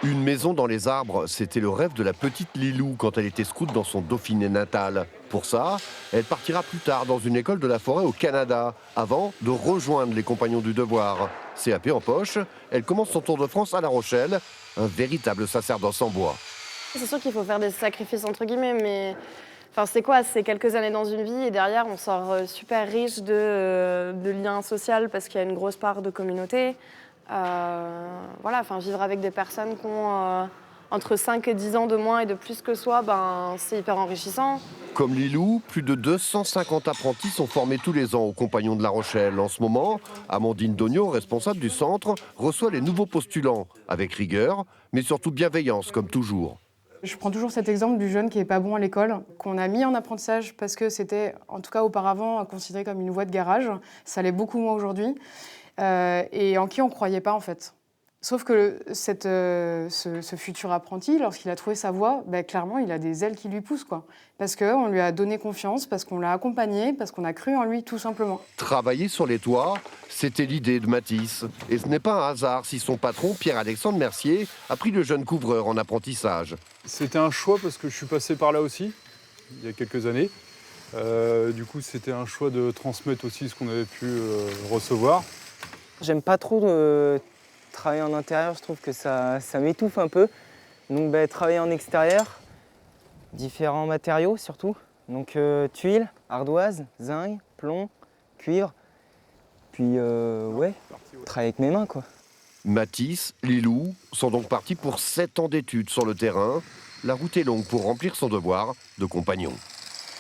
Une maison dans les arbres, c'était le rêve de la petite Lilou quand elle était scout dans son Dauphiné natal. Pour ça, elle partira plus tard dans une école de la forêt au Canada, avant de rejoindre les Compagnons du Devoir. CAP en poche, elle commence son tour de France à La Rochelle, un véritable sacerdoce en bois. C'est sûr qu'il faut faire des sacrifices entre guillemets, mais enfin, c'est quoi? C'est quelques années dans une vie et derrière on sort super riche de liens sociaux parce qu'il y a une grosse part de communauté. Voilà, enfin, vivre avec des personnes qui ont entre 5 et 10 ans de moins et de plus que soi, ben, c'est hyper enrichissant. Comme Lilou, plus de 250 apprentis sont formés tous les ans aux Compagnons de La Rochelle. En ce moment, Amandine Dognaud, responsable du centre, reçoit les nouveaux postulants, avec rigueur, mais surtout bienveillance, comme toujours. Je prends toujours cet exemple du jeune qui n'est pas bon à l'école, qu'on a mis en apprentissage parce que c'était, en tout cas auparavant, considéré comme une voie de garage. Ça l'est beaucoup moins aujourd'hui. Et en qui on ne croyait pas, en fait. Sauf que ce futur apprenti, lorsqu'il a trouvé sa voie, ben, clairement, il a des ailes qui lui poussent, quoi. Parce qu'on lui a donné confiance, parce qu'on l'a accompagné, parce qu'on a cru en lui, tout simplement. Travailler sur les toits, c'était l'idée de Matisse. Et ce n'est pas un hasard si son patron, Pierre-Alexandre Mercier, a pris le jeune couvreur en apprentissage. C'était un choix parce que je suis passé par là aussi, il y a quelques années. Du coup, c'était un choix de transmettre aussi ce qu'on avait pu recevoir. J'aime pas trop travailler en intérieur, je trouve que ça m'étouffe un peu. Donc travailler en extérieur, différents matériaux surtout. Donc tuiles, ardoise, zinc, plomb, cuivre. Puis ouais, travailler avec mes mains quoi. Matisse, Lilou sont donc partis pour 7 ans d'études sur le terrain. La route est longue pour remplir son devoir de compagnon.